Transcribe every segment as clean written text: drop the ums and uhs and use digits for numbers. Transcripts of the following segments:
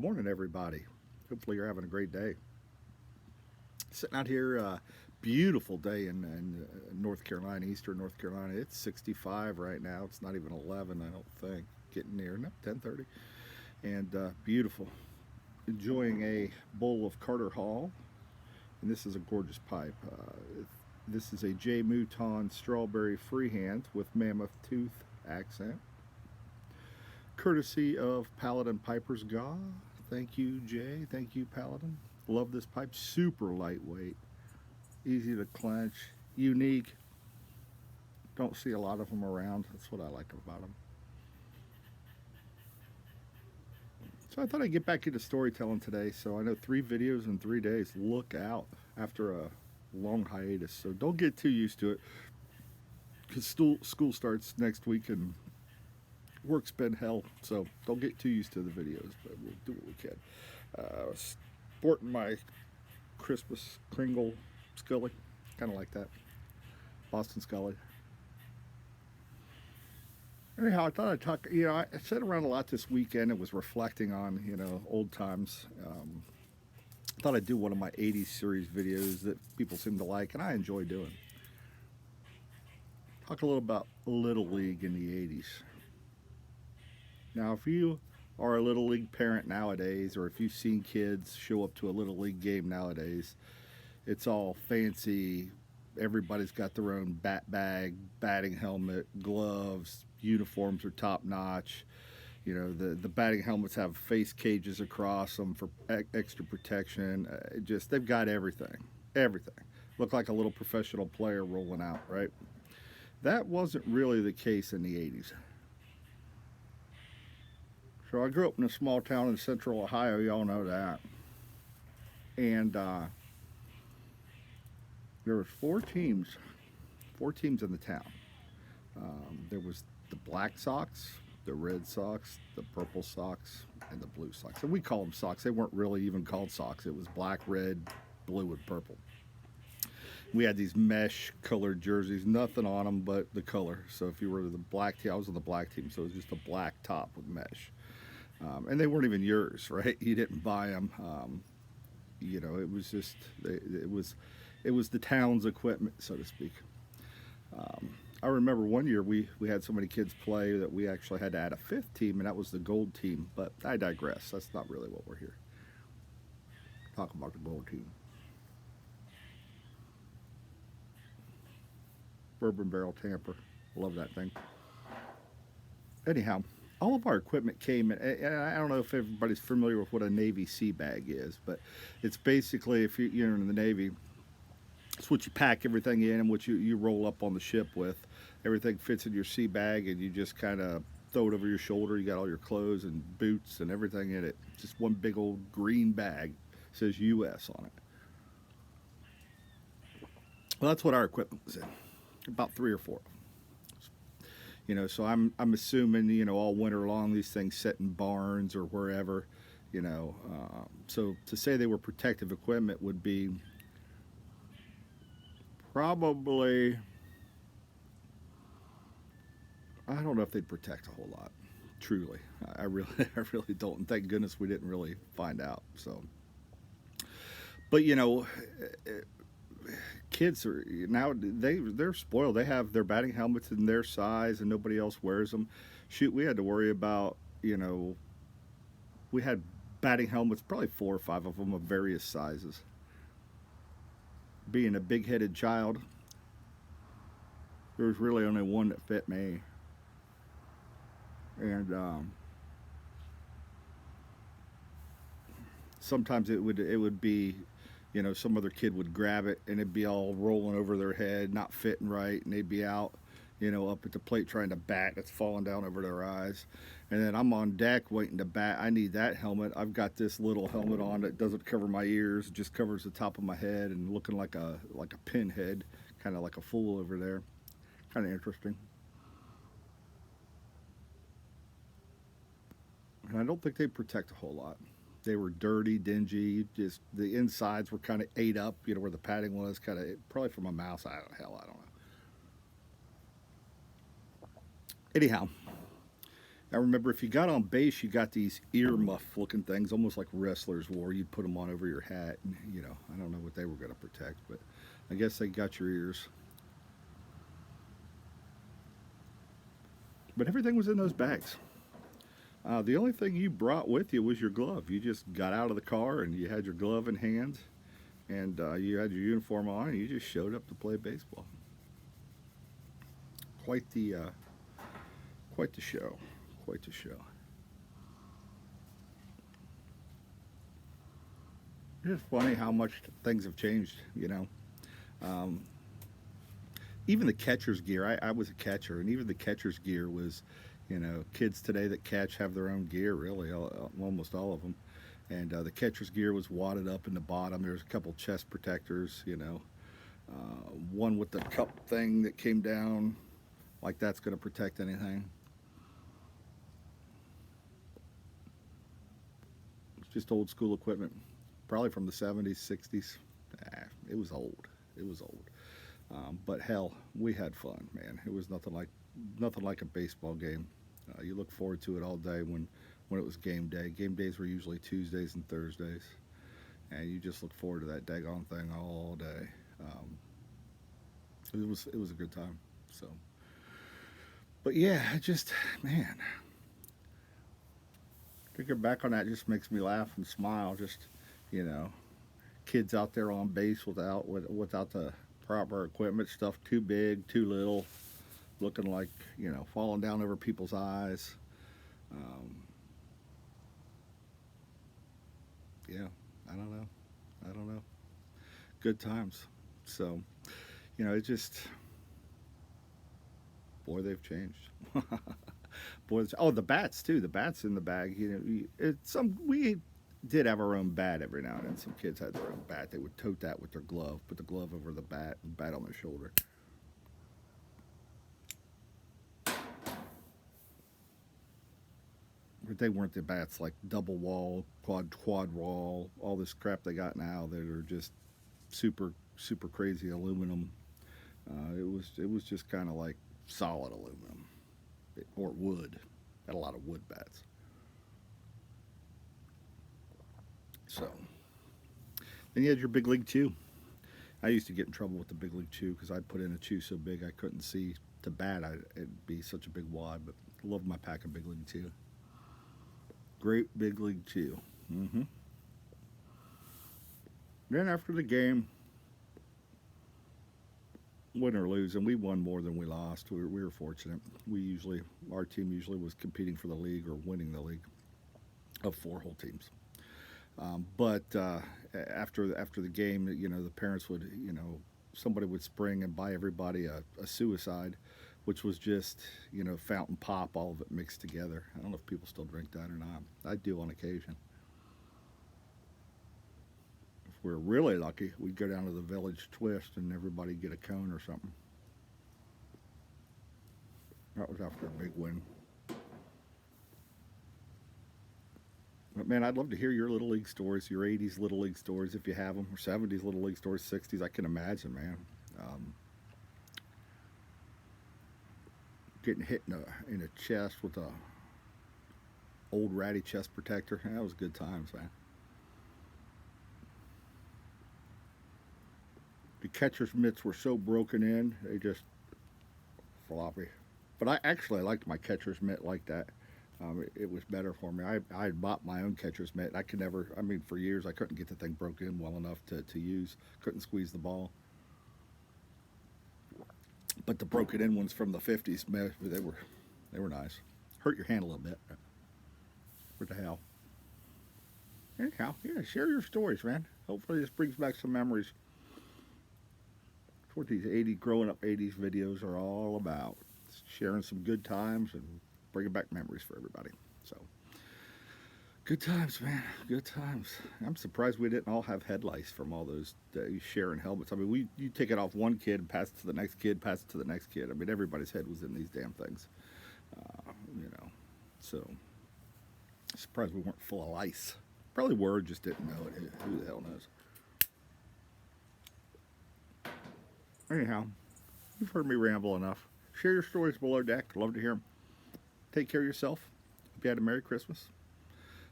morning, everybody. Hopefully, you're having a great day. Sitting out here, beautiful day in North Carolina, eastern North Carolina. It's 65 right now. It's not even 11, I don't think. Getting near, no, 10:30, and beautiful. Enjoying a bowl of Carter Hall, and this is a gorgeous pipe. This is a J. Mouton strawberry freehand with mammoth tooth accent, courtesy of Paladin Piper's Gaw. Thank you, Jay. Thank you, Paladin. Love this pipe. Super lightweight, easy to clench, unique. Don't see a lot of them around. That's what I like about them. So I thought I'd get back into storytelling today. So I know 3 videos in 3 days. Look out after a long hiatus. So don't get too used to it because school starts next week and work's been hell. So don't get too used to the videos, but we'll do what we can. Sporting my Christmas Kringle Scully, kind of like that. Boston Scully. Anyhow, I thought I'd talk. I sat around a lot this weekend and was reflecting on, old times. Thought I'd do one of my 80's series videos that people seem to like, and I enjoy doing. Talk a little about Little League in the 80's. Now, if you are a Little League parent nowadays, or if you've seen kids show up to a Little League game nowadays, it's all fancy. Everybody's got their own bat bag, batting helmet, gloves, uniforms are top notch. The batting helmets have face cages across them for extra protection. They've got everything. Everything. Look like a little professional player rolling out, right? That wasn't really the case in the 80's. So I grew up in a small town in central Ohio, y'all know that. And there was four teams in the town. There was the Black Sox, the Red Sox, the Purple Sox, and the Blue Sox. And we call them Sox. They weren't really even called Sox. It was black, red, blue, and purple. We had these mesh colored jerseys, nothing on them but the color. So if you were the black team, I was on the black team, so it was just a black top with mesh. And they weren't even yours, right? You didn't buy them. It was just it was the town's equipment, so to speak. I remember one year we had so many kids play that we actually had to add a fifth team, and that was the gold team. But I digress. That's not really what we're here talking about. The gold team. Bourbon barrel tamper. Love that thing. Anyhow, all of our equipment came in, and I don't know if everybody's familiar with what a Navy sea bag is, but it's basically, if you're in the Navy, it's what you pack everything in and what you roll up on the ship with. Everything fits in your sea bag, and you just kind of throw it over your shoulder. You got all your clothes and boots and everything in it. Just one big old green bag. It says U.S. on it. Well, that's what our equipment was in. About 3 or 4. So I'm assuming, all winter long these things sit in barns or wherever, So to say they were protective equipment would be probably, I don't know if they'd protect a whole lot. Truly, I really don't. And thank goodness we didn't really find out. So, but kids are now they're spoiled. They have their batting helmets in their size, and nobody else wears them. Shoot, we had to worry about we had batting helmets, probably 4 or 5 of them of various sizes. Being a big-headed child, there was really only one that fit me, and sometimes it would be, some other kid would grab it and it'd be all rolling over their head, not fitting right, and they'd be out, up at the plate trying to bat. It's falling down over their eyes. And then I'm on deck waiting to bat. I need that helmet. I've got this little helmet on that doesn't cover my ears, it just covers the top of my head, and looking like a pinhead, kind of like a fool over there. Kind of interesting. And I don't think they protect a whole lot. They were dirty, dingy. Just the insides were kind of ate up. Where the padding was, kind of probably from a mouse. I don't know. Anyhow, I remember if you got on base, you got these earmuff looking things, almost like wrestlers wore. You'd put them on over your hat, and I don't know what they were going to protect, but I guess they got your ears. But everything was in those bags. The only thing you brought with you was your glove. You just got out of the car and you had your glove in hand, and you had your uniform on, and you just showed up to play baseball. Quite the quite the show. Quite the show. It's funny how much things have changed. Um, Even the catcher's gear. I was a catcher, and even the catcher's gear was, kids today that catch have their own gear, really, almost all of them. And the catcher's gear was wadded up in the bottom. There's a couple chest protectors. One with the cup thing that came down, like that's going to protect anything. It's just old school equipment, probably from the 70s, 60s. It was old. It was old. But hell, we had fun, man. It was nothing like a baseball game. You look forward to it all day when it was game day. Game days were usually Tuesdays and Thursdays, and you just look forward to that daggone thing all day. It was a good time. So, but yeah, it just, man, thinking back on that just makes me laugh and smile. Just, you know, kids out there on base without the proper equipment, stuff too big, too little, looking like, falling down over people's eyes. Um, yeah, I don't know. I don't know. Good times. So, it just, boy, they've changed. Boy, oh, the bats too. The bats in the bag. We did have our own bat every now and then. Some kids had their own bat. They would tote that with their glove, put the glove over the bat, and bat on their shoulder. But they weren't the bats like double wall, quad wall, all this crap they got now that are just super crazy aluminum. It was just kind of like solid aluminum or wood. Had a lot of wood bats. So then you had your big league chew. I used to get in trouble with the big league chew because I'd put in a chew so big I couldn't see to bat. It'd be such a big wad, but I love my pack of big league chew. Great big league chew. Then after the game, win or lose, and we won more than we lost. We were fortunate. Our team usually was competing for the league or winning the league of four whole teams. But after the game, the parents would, somebody would spring and buy everybody a suicide, which was just, fountain pop, all of it mixed together. I don't know if people still drink that or not. I do on occasion. If we're really lucky, we'd go down to the Village Twist and everybody get a cone or something. That was after a big win. But man, I'd love to hear your little league stories, your 80s little league stories if you have them, or 70s little league stories, 60s. I can imagine, man. Getting hit in a chest with a old ratty chest protector. That was good times, man. The catcher's mitts were so broken in, they just floppy. But I liked my catcher's mitt like that. It was better for me. I had bought my own catcher's mitt. I could never, for years, I couldn't get the thing broken in well enough to use. Couldn't squeeze the ball. But the broken in ones from the 50s, man, they were nice. Hurt your hand a little bit. What the hell? Anyhow, yeah, share your stories, man. Hopefully this brings back some memories. That's what these growing up 80s videos are all about. It's sharing some good times and bringing back memories for everybody. So, good times, man. Good times. I'm surprised we didn't all have headlights from all those sharing helmets. You take it off one kid and pass it to the next kid, pass it to the next kid. Everybody's head was in these damn things. So, surprised we weren't full of lice. Probably were, just didn't know it. Who the hell knows? Anyhow, you've heard me ramble enough. Share your stories below deck. Love to hear them. Take care of yourself. Hope you had a Merry Christmas.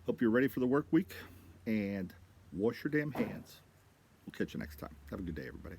Hope you're ready for the work week. And wash your damn hands. We'll catch you next time. Have a good day, everybody.